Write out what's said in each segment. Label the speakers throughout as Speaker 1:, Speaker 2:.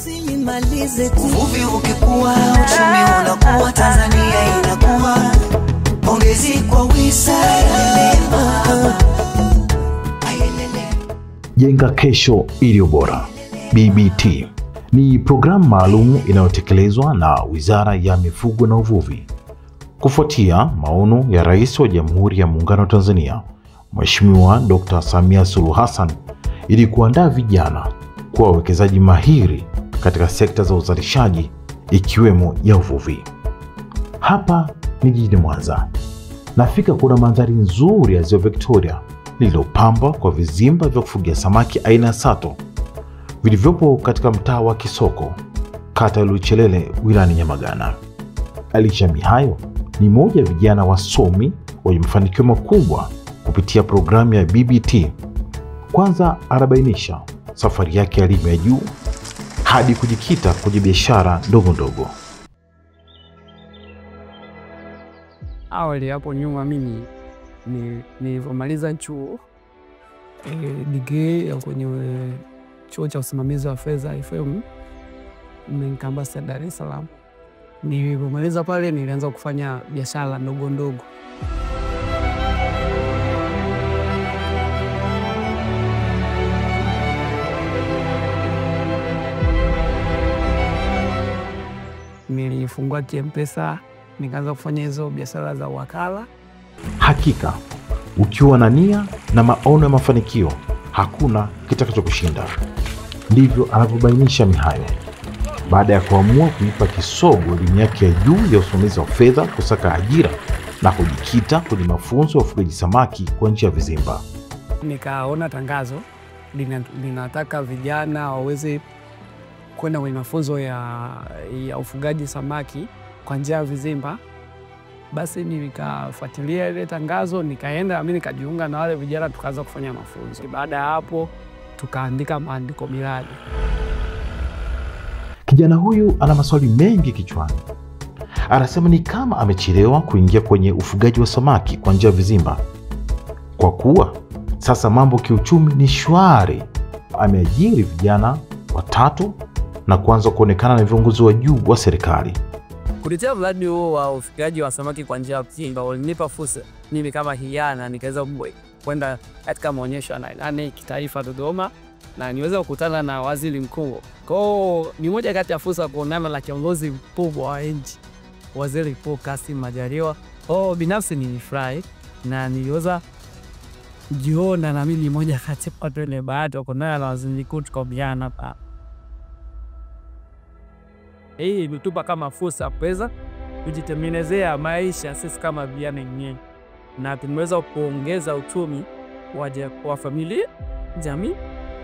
Speaker 1: usimalize tu. Uvuvi ukikua, uchumi unakuwa, Tanzania inakuwa. Pongezi kwa wizara.
Speaker 2: Jenga kesho iliyo bora. BBT ni programu maalum inayotekelezwa na Wizara ya Mifugo na Uvuvi kufuatia maono ya Rais wa Jamhuri ya Muungano wa Tanzania Mheshimiwa Dr. Samia Suluhu Hassan ili kuandaa vijana kuwa wawekezaji mahiri katika sekta za uzalishaji ikiwemo ya uvuvi. Hapa ni jijini Mwanza. Nafika kuna mandhari nzuri ya Ziwa Victoria lililopambwa kwa vizimba vya kufugia samaki aina ya sato vilivyopo katika mtaa wa Kisoko, kata ya Luchelele, wilayani Nyamagana. Alisha Mihayo ni mmoja vijana wasomi wenye mafanikio makubwa kupitia programu ya BBT. Kwanza anabainisha safari yake ya elimu ya juu hadi kujikita kwenye biashara ndogo ndogo.
Speaker 3: Awali hapo nyuma mimi nilivyomaliza chuo degree ya kwenye chuo cha usimamizi wa fedha FM campus ya Dar es Salaam. Nilivyomaliza pale nilianza kufanya biashara ndogo ndogo. Nilifungua M-Pesa, nikaanza kufanya hizo biashara za wakala.
Speaker 2: Hakika ukiwa na nia na maono ya mafanikio, hakuna kitakachokushinda. Ndivyo anavyobainisha Mihayo baada ya kuamua kuipa kisogo elimu yake ya juu ya usimamizi wa fedha kusaka ajira na kujikita kwenye mafunzo ya ufugaji samaki kwa njia ya vizimba.
Speaker 3: Nikaona tangazo linataka vijana waweze kwenda kwenye mafunzo ya ufugaji samaki kwa njia ya vizimba. Basi nikafuatilia ile tangazo, nikaenda mimi nikajiunga na wale vijana, tukaanza kufanya mafunzo. Baada ya hapo tukaandika maandiko miradi.
Speaker 2: Kijana huyu ana maswali mengi kichwani. Anasema ni kama amechelewa kuingia kwenye ufugaji wa samaki kwa njia ya vizimba, kwa kuwa sasa mambo kiuchumi ni shwari. Ameajiri vijana 3 na kuanza kuonekana na viongozi wa juu wa serikali.
Speaker 3: Kupitia mradi huo wa ufugaji wa samaki kwa njia ya vizimba ulinipa fursa mimi kama hiana nikaweza kwenda katika maonyesho ya kitaifa Dodoma na niweza kukutana na waziri mkuu. Kwa ni moja kati ya fursa kuonana na kiongozi mkubwa wa nchi, Waziri Mkuu Kassim Majaliwa. Binafsi nilifurahi na niliweza jiona na mimi moja kati ya watu wenye bahati kuonana na waziri mkuu tukaobiana hapa. Hii ilitupa kama fursa kuweza kujitengenezea maisha sisi kama vijana wenyewe, na tumeweza kuongeza uchumi wa familia, jamii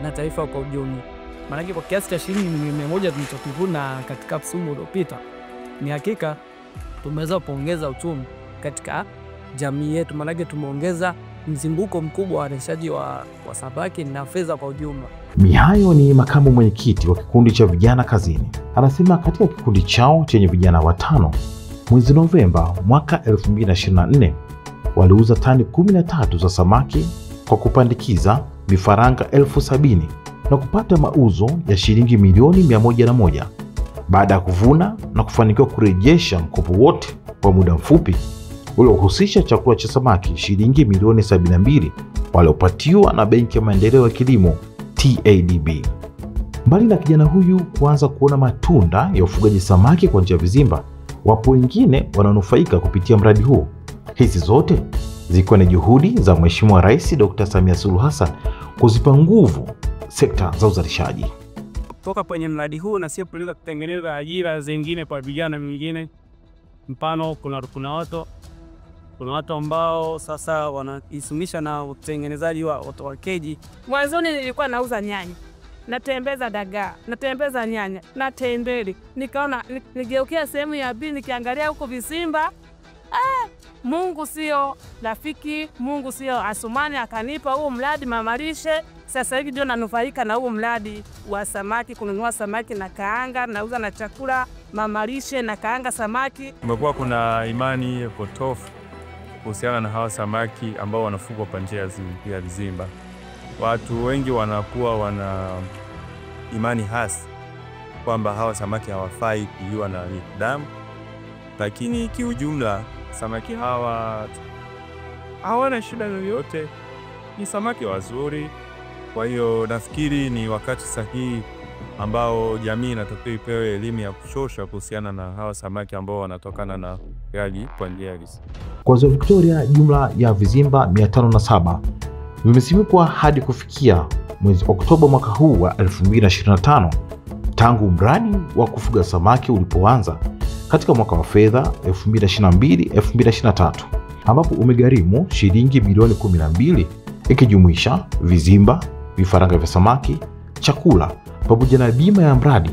Speaker 3: na taifa kwa ujumla. Maana kwa kiasi cha shilingi milioni 100 tulichokivuna katika msimu uliopita, ni hakika tumeweza kuongeza uchumi katika jamii yetu. Maana tumeongeza mzunguko mkubwa wa uzalishaji wa samaki na fedha kwa ujumla.
Speaker 2: Mihayo ni makamu mwenyekiti wa kikundi cha vijana kazini. Anasema katika kikundi chao chenye vijana 5, mwezi Novemba mwaka 2024 waliuza tani 13 za samaki kwa kupandikiza vifaranga 70,000 na kupata mauzo ya shilingi milioni 101 baada ya kuvuna na kufanikiwa kurejesha mkopo wote kwa muda mfupi uliohusisha chakula cha samaki shilingi milioni 72 waliopatiwa na Benki ya Maendeleo ya Kilimo TADB. Mbali na kijana huyu kuanza kuona matunda ya ufugaji samaki kwa njia ya vizimba, wapo wengine wananufaika kupitia mradi huu. Hizi zote zikiwa ni juhudi za Mheshimiwa Rais Dr. Samia Suluhu Hassan kuzipa nguvu sekta za uzalishaji.
Speaker 3: Kutoka kwenye mradi huu na sio kuweza kutengeneza ajira zingine kwa vijana wengine. Mfano kuna watu ambao sasa wanajisumisha na utengenezaji wa keji.
Speaker 4: Mwanzoni nilikuwa nauza nyanya, natembeza dagaa, natembeza nyanya, natembele. Nikaona nigeukia sehemu ya pili, nikiangalia huko vizimba. Mungu sio rafiki, Mungu sio Asumani, akanipa huu mradi mamalishe. Sasa hivi ndio nanufaika na huu mradi wa samaki, kununua samaki na kaanga, nauza na chakula mamalishe na kaanga samaki.
Speaker 5: Kumekuwa kuna imani potofu kuhusiana na hawa samaki ambao wanafugwa kwa njia ya vizimba. Watu wengi wanakuwa wana imani hasi kwamba hawa samaki hawafai kuliwa na binadamu, lakini kiujumla samaki hawa hawana shida yoyote, ni samaki wazuri. Kwa hiyo nafikiri ni wakati sahihi ambao jamii inatakiwa ipewe elimu ya kutosha kuhusiana na hawa samaki ambao wanatokana na ufugaji kwa njia ya vizimba.
Speaker 2: Kwa Ziwa Victoria, jumla ya vizimba 507 vimesimikwa hadi kufikia mwezi Oktoba mwaka huu wa 2025 tangu mradi wa kufuga samaki ulipoanza katika mwaka wa fedha 2022-2023, ambapo umegharimu shilingi milioni 12 ikijumuisha vizimba, vifaranga vya samaki, chakula pamoja na bima ya mradi,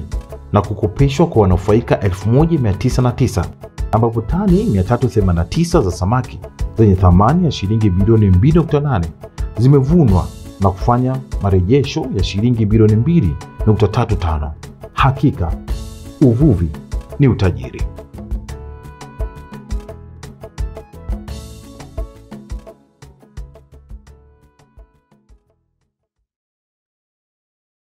Speaker 2: na kukopeshwa kwa wanufaika 1909, ambapo tani 389 za samaki zenye thamani ya shilingi bilioni 2.8 zimevunwa na kufanya marejesho ya shilingi bilioni 2.35. Hakika uvuvi ni utajiri.